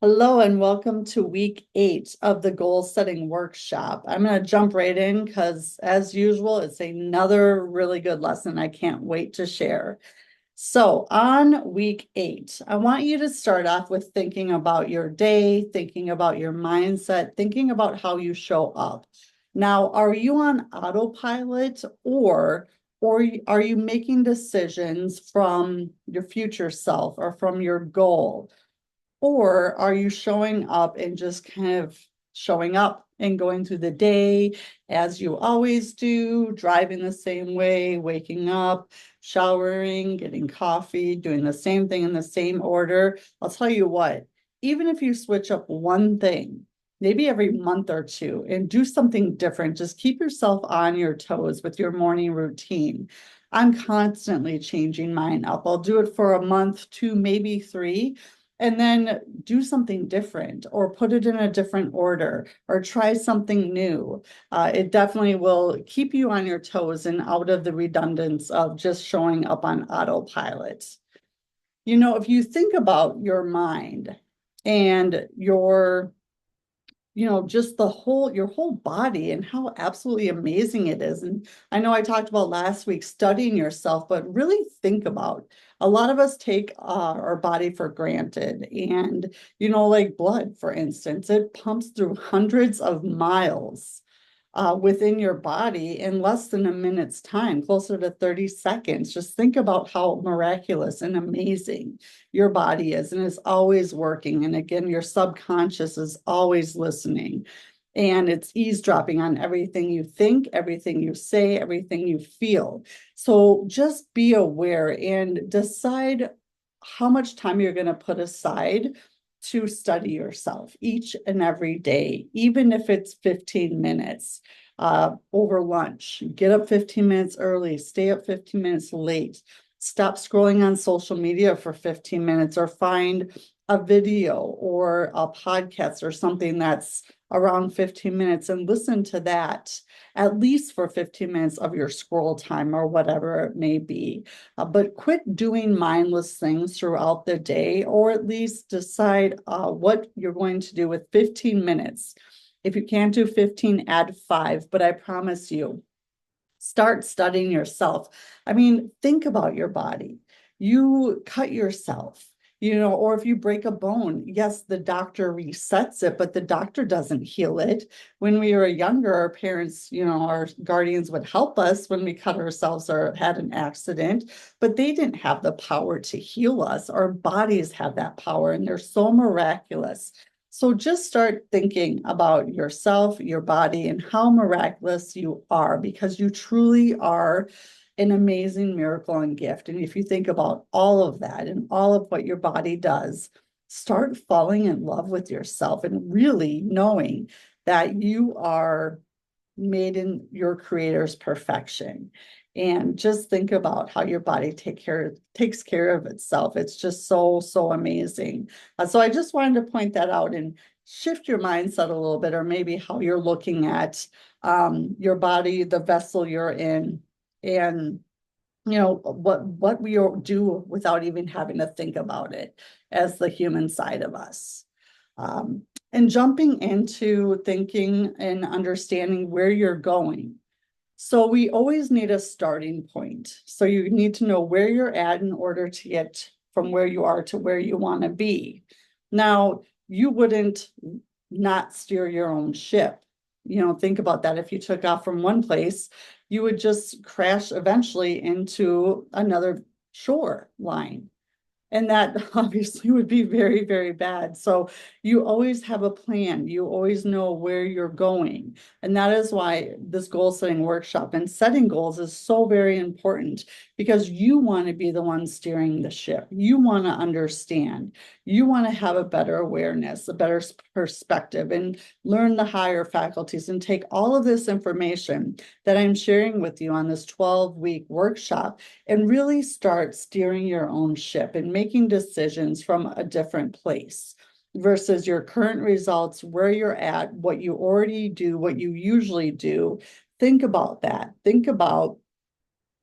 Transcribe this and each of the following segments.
Hello and welcome to week 8 of the goal setting workshop. I'm going to jump right in because, as usual, it's another really good lesson I can't wait to share. So, on week 8, I want you to start off with thinking about your day, thinking about your mindset, thinking about how you show up. Now, are you on autopilot or are you making decisions from your future self or from your goal? Or are you showing up and just kind of showing up and going through the day as you always do, driving the same way, waking up, showering, getting coffee, doing the same thing in the same order? I'll tell you what, even if you switch up one thing, maybe every month or two, and do something different, just keep yourself on your toes with your morning routine. I'm constantly changing mine up. I'll do it for a month, two, maybe three, and then do something different or put it in a different order or try something new. It definitely will keep you on your toes and out of the redundance of just showing up on autopilot. If you think about your mind and just your whole body and how absolutely amazing it is. And I know I talked about last week studying yourself, but really think about a lot of us take our body for granted. And, like blood, for instance, it pumps through hundreds of miles within your body in less than a minute's time, closer to 30 seconds. Just think about how miraculous and amazing your body is and is always working. And again, your subconscious is always listening. And it's eavesdropping on everything you think, everything you say, everything you feel. So just be aware and decide how much time you're going to put aside to study yourself each and every day, even if it's 15 minutes over lunch. Get up 15 minutes early, stay up 15 minutes late, stop scrolling on social media for 15 minutes, or find a video or a podcast or something that's around 15 minutes and listen to that at least for 15 minutes of your scroll time or whatever it may be. But quit doing mindless things throughout the day, or at least decide what you're going to do with 15 minutes. If you can't do 15, add 5, but I promise you, start studying yourself. I mean, think about your body. You cut yourself, or if you break a bone, yes, the doctor resets it, but the doctor doesn't heal it. When we were younger, our parents, our guardians would help us when we cut ourselves or had an accident, but they didn't have the power to heal us. Our bodies have that power, and they're so miraculous. So just start thinking about yourself, your body, and how miraculous you are, because you truly are an amazing miracle and gift. And if you think about all of that and all of what your body does, start falling in love with yourself and really knowing that you are made in your creator's perfection. And just think about how your body takes care of itself. It's just so, so amazing. So I just wanted to point that out and shift your mindset a little bit, or maybe how you're looking at your body, the vessel you're in, and what we do without even having to think about it as the human side of us. And jumping into thinking and understanding where you're going. So we always need a starting point. So you need to know where you're at in order to get from where you are to where you want to be. Now, you wouldn't not steer your own ship. Think about that. If you took off from one place, you would just crash eventually into another shore line. And that obviously would be very, very bad. So you always have a plan. You always know where you're going. And that is why this goal setting workshop and setting goals is so very important, because you want to be the one steering the ship. You want to understand. You want to have a better awareness, a better perspective, and learn the higher faculties and take all of this information that I'm sharing with you on this 12-week workshop and really start steering your own ship and making decisions from a different place versus your current results, where you're at, what you already do, what you usually do. Think about that. Think about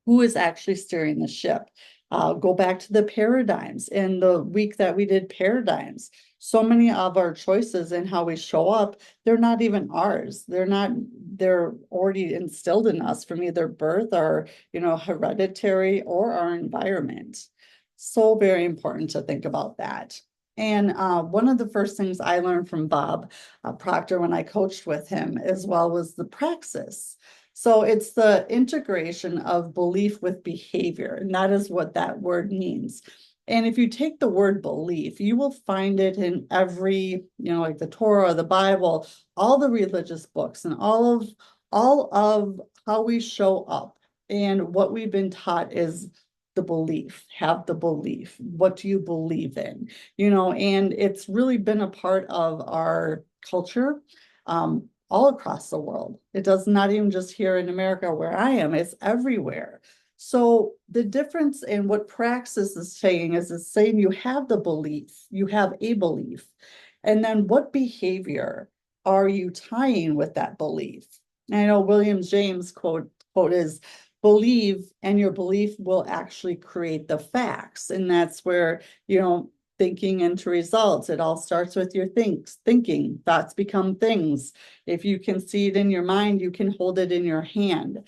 who is actually steering the ship. Go back to the paradigms in the week that we did paradigms. So many of our choices and how we show up, they're not even ours. They're already instilled in us from either birth or, hereditary or our environment. So very important to think about that. And one of the first things I learned from Bob Proctor when I coached with him as well was the praxis. So it's the integration of belief with behavior, and that is what that word means. And if you take the word belief, you will find it in every, like the Torah, the Bible, all the religious books, and all of how we show up. And what we've been taught is the belief, have the belief. What do you believe in? And it's really been a part of our culture. All across the world. It does not even just here in America where I am, it's everywhere. So the difference in what praxis is saying is it's saying you have the belief, you have a belief, and then what behavior are you tying with that belief? And I know William James quote is believe and your belief will actually create the facts. And that's where, thinking into results. It all starts with your thinking. Thoughts become things. If you can see it in your mind, you can hold it in your hand.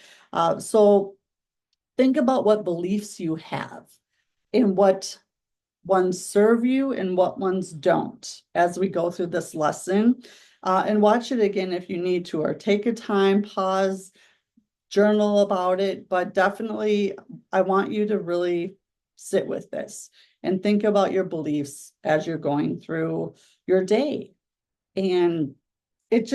So think about what beliefs you have and what ones serve you and what ones don't as we go through this lesson. And watch it again if you need to, or take a time, pause, journal about it. But definitely, I want you to really sit with this and think about your beliefs as you're going through your day. And it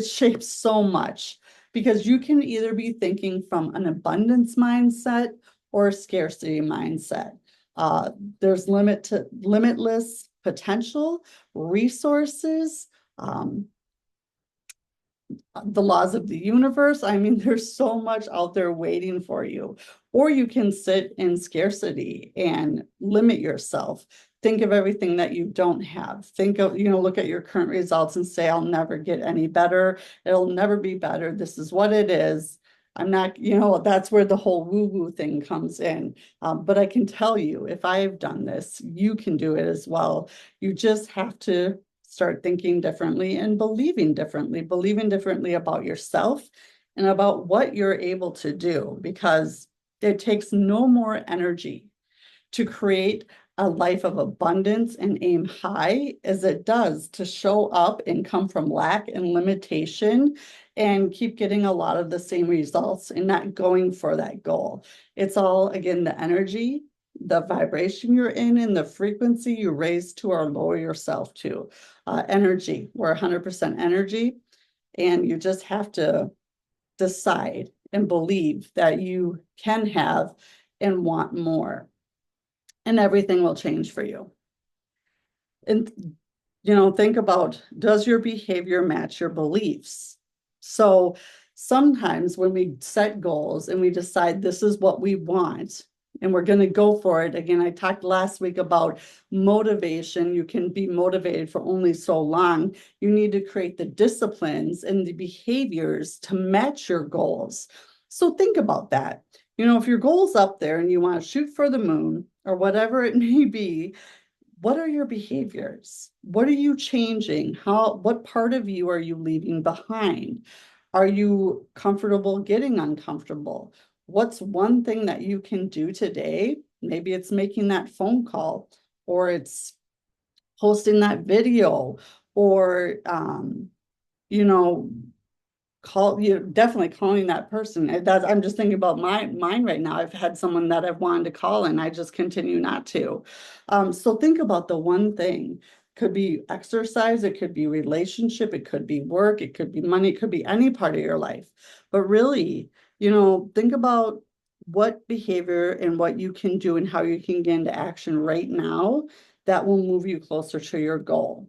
shapes so much because you can either be thinking from an abundance mindset or a scarcity mindset. There's limitless potential, resources, the laws of the universe. I mean, there's so much out there waiting for you. Or you can sit in scarcity and limit yourself. Think of everything that you don't have. Think of, look at your current results and say, I'll never get any better. It'll never be better. This is what it is. I'm not, that's where the whole woo-woo thing comes in. But I can tell you, if I've done this, you can do it as well. You just have to start thinking differently and believing differently about yourself and about what you're able to do, because it takes no more energy to create a life of abundance and aim high as it does to show up and come from lack and limitation and keep getting a lot of the same results and not going for that goal. It's all, again, the energy, the vibration you're in, and the frequency you raise to or lower yourself to. Energy, we're 100% energy, and you just have to decide and believe that you can have and want more, and everything will change for you. And think about, does your behavior match your beliefs? So sometimes when we set goals and we decide this is what we want and we're going to go for it. Again, I talked last week about motivation. You can be motivated for only so long. You need to create the disciplines and the behaviors to match your goals. So think about that. If your goal's up there and you want to shoot for the moon or whatever it may be, what are your behaviors? What are you changing? What part of you are you leaving behind? Are you comfortable getting uncomfortable? What's one thing that you can do today? Maybe it's making that phone call, or it's posting that video, or definitely calling that person. I'm just thinking about mine right now. I've had someone that I've wanted to call and I just continue not to. So think about the one thing. Could be exercise, it could be relationship, it could be work, it could be money, it could be any part of your life. But really, think about what behavior and what you can do and how you can get into action right now that will move you closer to your goal.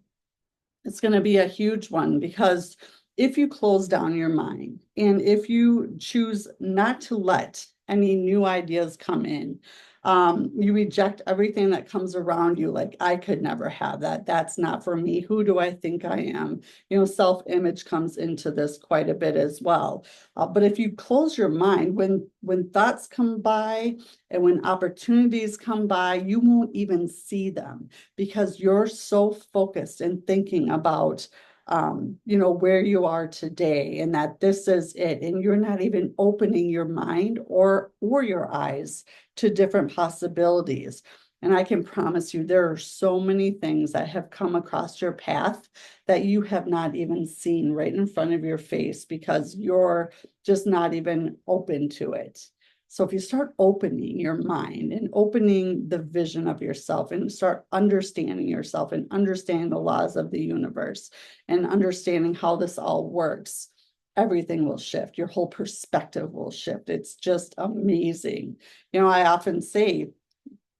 It's going to be a huge one, because if you close down your mind and if you choose not to let any new ideas come in, You reject everything that comes around you, like, I could never have that. That's not for me. Who do I think I am? Self-image comes into this quite a bit as well. But if you close your mind, when thoughts come by and when opportunities come by, you won't even see them because you're so focused and thinking about where you are today and that this is it. And you're not even opening your mind or your eyes to different possibilities. And I can promise you, there are so many things that have come across your path that you have not even seen right in front of your face because you're just not even open to it. So if you start opening your mind and opening the vision of yourself and start understanding yourself and understanding the laws of the universe and understanding how this all works, everything will shift. Your whole perspective will shift. It's just amazing. I often say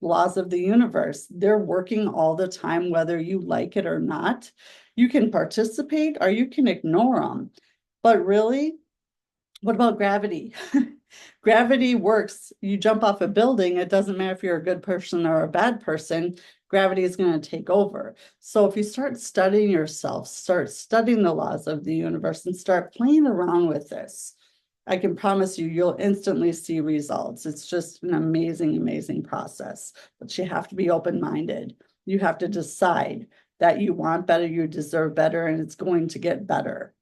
laws of the universe, they're working all the time, whether you like it or not. You can participate or you can ignore them. But really, what about gravity? Gravity works. You jump off a building, it doesn't matter if you're a good person or a bad person, gravity is going to take over. So if you start studying yourself, start studying the laws of the universe and start playing around with this, I can promise you, you'll instantly see results. It's just an amazing, amazing process. But you have to be open-minded. You have to decide that you want better, you deserve better, and it's going to get better.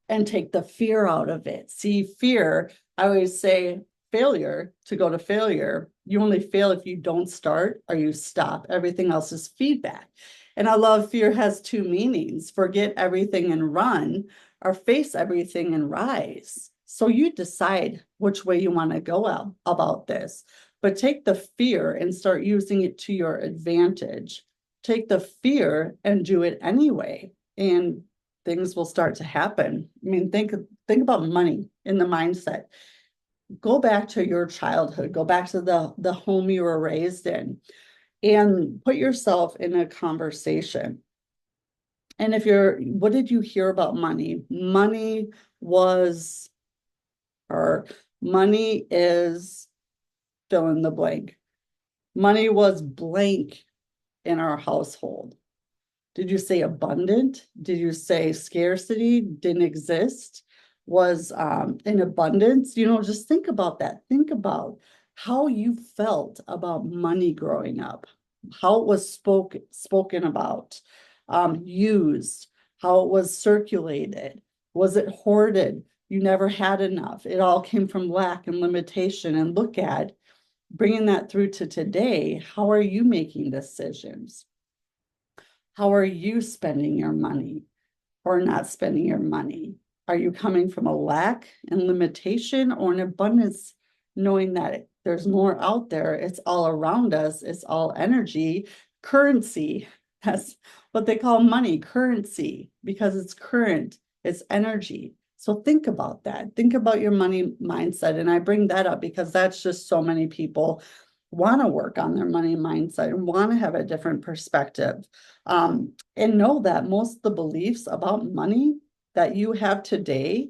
And take the fear out of it. See, fear, I always say failure, to go to failure, you only fail if you don't start or you stop. Everything else is feedback. And I love fear has two meanings: forget everything and run, or face everything and rise. So you decide which way you want to go about this, but take the fear and start using it to your advantage. Take the fear and do it anyway. And things will start to happen. I mean, think about money in the mindset. Go back to your childhood, go back to the home you were raised in, and put yourself in a conversation. And what did you hear about money? Money was, or money is fill in the blank. Money was blank in our household. Did you say abundant? Did you say scarcity didn't exist? Was in abundance? Just think about that. Think about how you felt about money growing up, how it was spoken about, used, how it was circulated. Was it hoarded? You never had enough. It all came from lack and limitation. And look at bringing that through to today. How are you making decisions? How are you spending your money or not spending your money? Are you coming from a lack and limitation or an abundance, knowing that there's more out there? It's all around us. It's all energy, currency. That's what they call money, currency, because it's current, it's energy. So think about that. Think about your money mindset. And I bring that up because that's just so many people want to work on their money mindset and want to have a different perspective. And know that most of the beliefs about money that you have today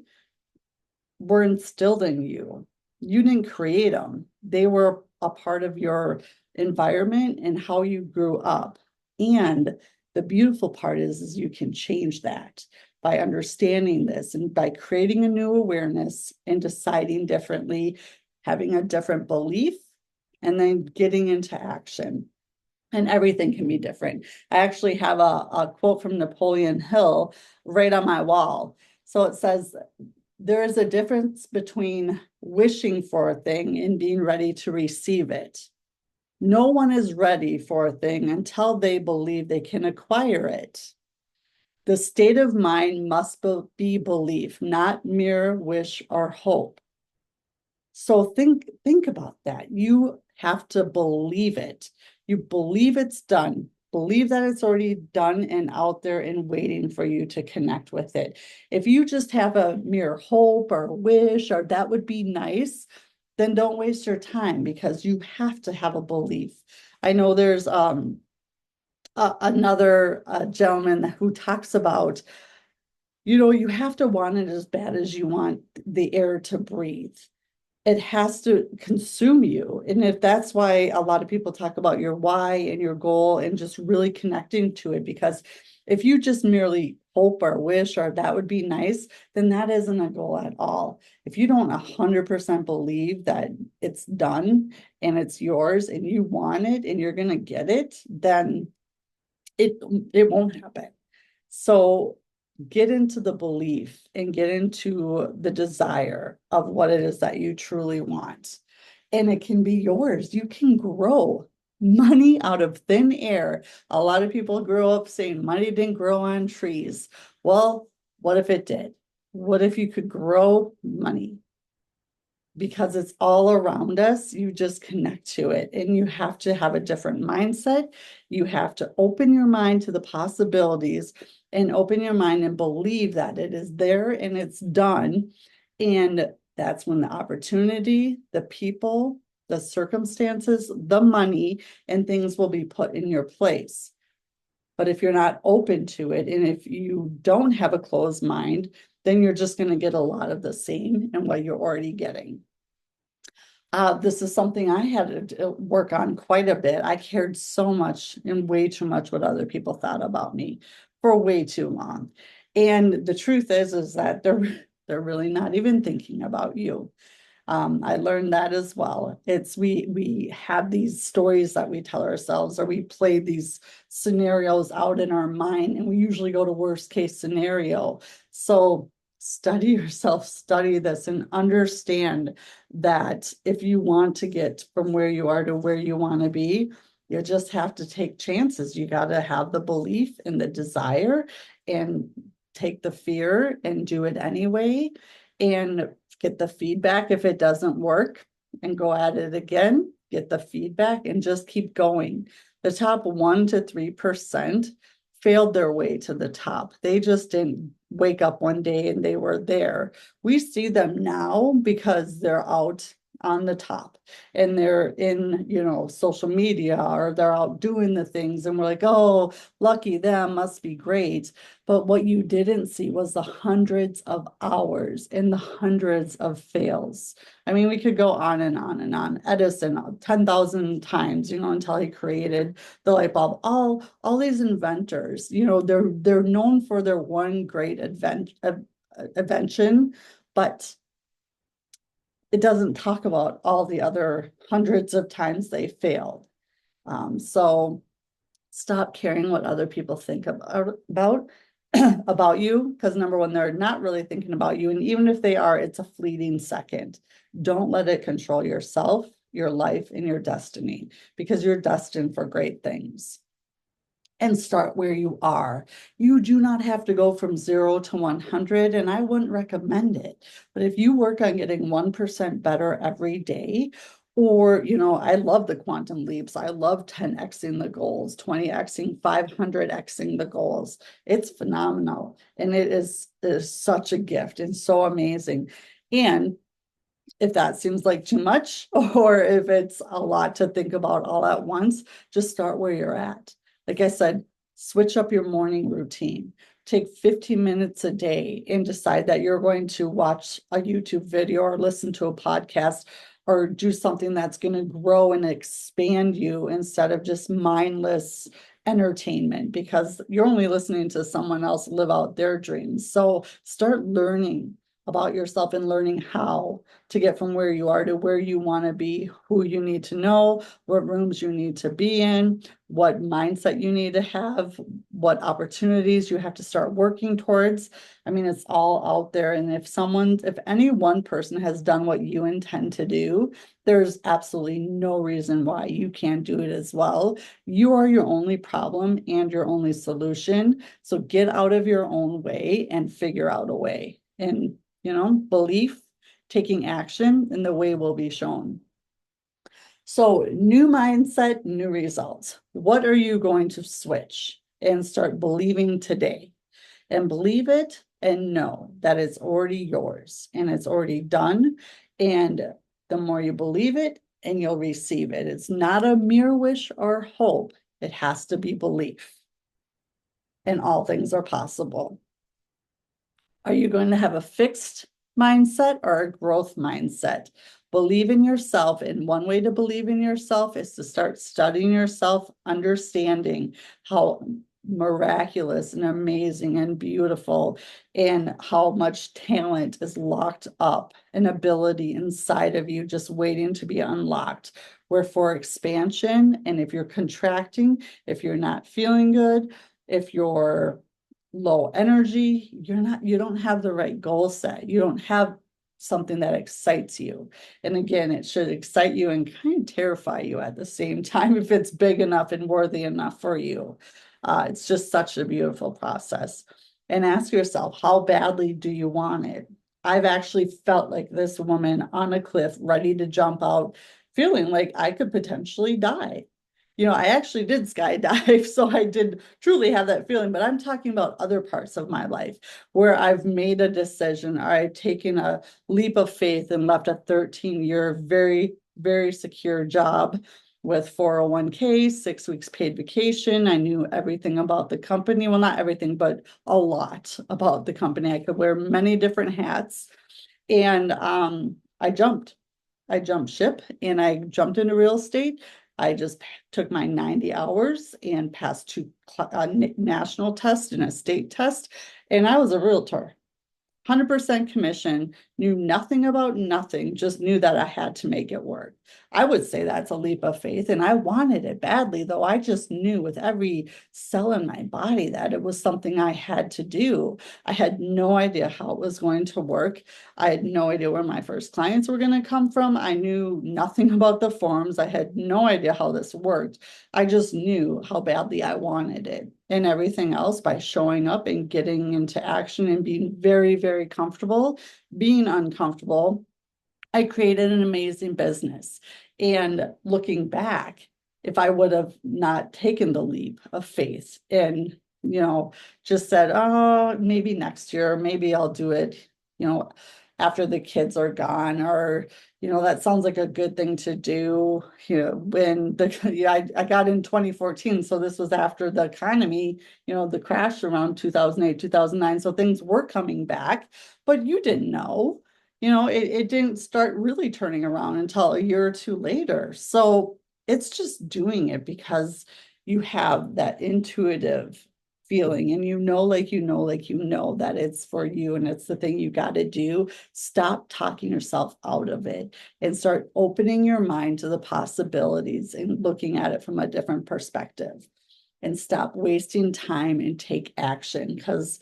were instilled in you. You didn't create them. They were a part of your environment and how you grew up. And the beautiful part is you can change that by understanding this and by creating a new awareness and deciding differently, having a different belief, and then getting into action. And everything can be different. I actually have a quote from Napoleon Hill right on my wall. So it says, there is a difference between wishing for a thing and being ready to receive it. No one is ready for a thing until they believe they can acquire it. The state of mind must be belief, not mere wish or hope. So think about that. You have to believe it. You believe it's done. Believe that it's already done and out there and waiting for you to connect with it. If you just have a mere hope or wish, or that would be nice, then don't waste your time because you have to have a belief. I know there's another gentleman who talks about, you have to want it as bad as you want the air to breathe. it has to consume you. And if that's why a lot of people talk about your why and your goal and just really connecting to it, because if you just merely hope or wish or that would be nice, then that isn't a goal at all. If you don't 100% believe that it's done and it's yours and you want it and you're going to get it, then it it won't happen. So get into the belief and get into the desire of what it is that you truly want. And it can be yours. You can grow money out of thin air. A lot of people grow up saying money didn't grow on trees. Well, what if it did? What if you could grow money? Because it's all around us, you just connect to it, and you have to have a different mindset. You have to open your mind to the possibilities and open your mind and believe that it is there and it's done. And that's when the opportunity, the people, the circumstances, the money, and things will be put in your place. But if you're not open to it, and if you don't have a closed mind, then you're just going to get a lot of the same and what you're already getting. This is something I had to work on quite a bit. I cared so much and way too much what other people thought about me for way too long. And the truth is that they're really not even thinking about you. I learned that as well. It's we have these stories that we tell ourselves, or we play these scenarios out in our mind, and we usually go to worst case scenario. So study yourself, study this, and understand that if you want to get from where you are to where you want to be, you just have to take chances. You got to have the belief and the desire and take the fear and do it anyway. And get the feedback if it doesn't work and go at it again, get the feedback and just keep going. The top 1 to 3% failed their way to the top. They just didn't wake up one day and they were there. We see them now because they're out on the top and they're in, social media, or they're out doing the things, and we're like, oh, lucky them, must be great. But what you didn't see was the hundreds of hours and the hundreds of fails. I mean, we could go on and on and on. Edison 10,000 times, until he created the light bulb. All these inventors, they're known for their one great invention, but it doesn't talk about all the other hundreds of times they failed. So stop caring what other people think about about you, because number one, they're not really thinking about you. And even if they are, it's a fleeting second. Don't let it control yourself, your life, and your destiny, because you're destined for great things. And start where you are. You do not have to go from 0 to 100, and I wouldn't recommend it. But if you work on getting 1% better every day, or, I love the quantum leaps. I love 10xing the goals, 20xing, 500xing the goals. It's phenomenal. And it is such a gift and so amazing. And if that seems like too much, or if it's a lot to think about all at once, just start where you're at. Like I said, switch up your morning routine. Take 15 minutes a day and decide that you're going to watch a YouTube video or listen to a podcast or do something that's going to grow and expand you instead of just mindless entertainment, because you're only listening to someone else live out their dreams. So start learning about yourself and learning how to get from where you are to where you want to be, who you need to know, what rooms you need to be in, what mindset you need to have, what opportunities you have to start working towards. I mean, it's all out there. And if any one person has done what you intend to do, there's absolutely no reason why you can't do it as well. You are your only problem and your only solution. So get out of your own way and figure out a way. And belief, taking action, and the way will be shown. So new mindset, new results. What are you going to switch and start believing today? And believe it and know that it's already yours and it's already done. And the more you believe it, and you'll receive it. It's not a mere wish or hope. It has to be belief. And all things are possible. Are you going to have a fixed mindset or a growth mindset. Believe in yourself. And one way to believe in yourself is to start studying yourself, understanding how miraculous and amazing and beautiful and how much talent is locked up, an ability inside of you just waiting to be unlocked. Where for expansion, and if you're contracting, if you're not feeling good, if you're low energy, you don't have the right goal set. You don't have something that excites you. And again, it should excite you and kind of terrify you at the same time if it's big enough and worthy enough for you. It's just such a beautiful process. And ask yourself, how badly do you want it? I've actually felt like this woman on a cliff, ready to jump out, feeling like I could potentially die. I actually did skydive, so I did truly have that feeling, but I'm talking about other parts of my life where I've made a decision, or I've taken a leap of faith and left a 13-year, very, very secure job with 401k, 6 weeks paid vacation. I knew everything about the company. Well, not everything, but a lot about the company. I could wear many different hats. And I jumped ship and I jumped into real estate. I just took my 90 hours and passed two national tests and a state test. And I was a realtor. 100% commission, knew nothing about nothing, just knew that I had to make it work. I would say that's a leap of faith, and I wanted it badly, though I just knew with every cell in my body that it was something I had to do. I had no idea how it was going to work. I had no idea where my first clients were going to come from. I knew nothing about the forms. I had no idea how this worked. I just knew how badly I wanted it. And everything else, by showing up and getting into action and being very, very comfortable, being uncomfortable, I created an amazing business. And looking back, if I would have not taken the leap of faith and, just said, oh, maybe next year, maybe I'll do it, after the kids are gone, or that sounds like a good thing to do. When I got in 2014, so this was after the economy, the crash around 2008, 2009. So things were coming back, but you didn't know. It didn't start really turning around until a year or two later. So it's just doing it because you have that intuitive feeling and that it's for you and it's the thing you got to do. Stop talking yourself out of it and start opening your mind to the possibilities and looking at it from a different perspective, and stop wasting time and take action. Because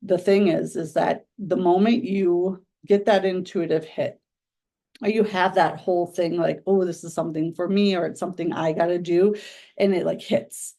the thing is that the moment you get that intuitive hit, or you have that whole thing like, oh, this is something for me, or it's something I got to do, and it like hits,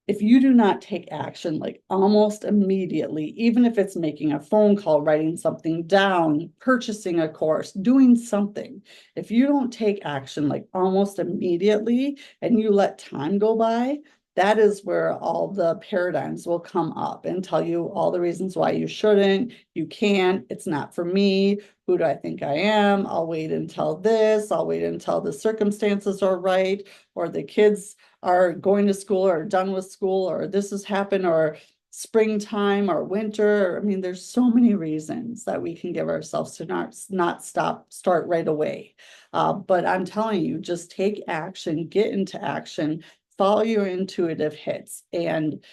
if you do not take action like almost immediately, even if it's making a phone call, writing something down, purchasing a course, doing something, if you don't take action like almost immediately and you let time go by, that is where all the paradigms will come up and tell you all the reasons why you shouldn't, you can't, it's not for me, who do I think I am? I'll wait until this, I'll wait until the circumstances are right, or the kids are going to school or done with school, or this has happened, or springtime or winter. I mean, there's so many reasons that we can give ourselves to not start right away. But I'm telling you, just take action, get into action, follow your intuitive hits, and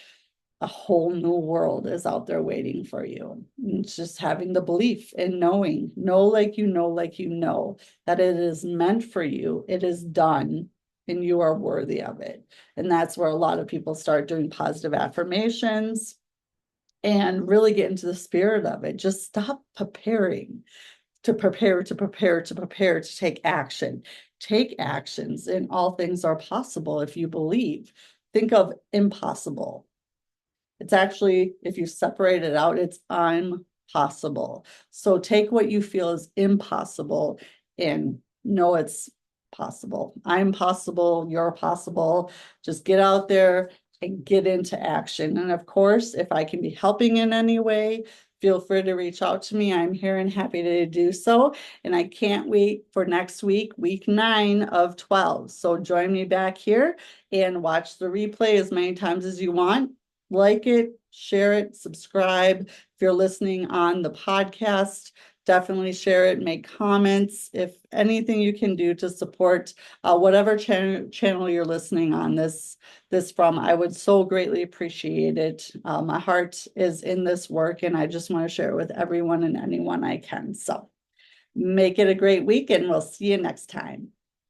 a whole new world is out there waiting for you. It's just having the belief and know like you know that it is meant for you. It is done and you are worthy of it. And that's where a lot of people start doing positive affirmations and really get into the spirit of it. Just stop preparing to take action. Take actions, and all things are possible if you believe. Think of impossible. It's actually, if you separate it out, it's impossible. So take what you feel is impossible and know it's possible. I'm possible, you're possible. Just get out there and get into action. And of course, if I can be helping in any way, feel free to reach out to me. I'm here and happy to do so. And I can't wait for next week, week 9 of 12. So join me back here and watch the replay as many times as you want. Like it, share it, subscribe. If you're listening on the podcast, definitely share it, make comments. If anything you can do to support whatever channel you're listening on this from, I would so greatly appreciate it. My heart is in this work, and I just want to share it with everyone and anyone I can. So make it a great week, and we'll see you next time.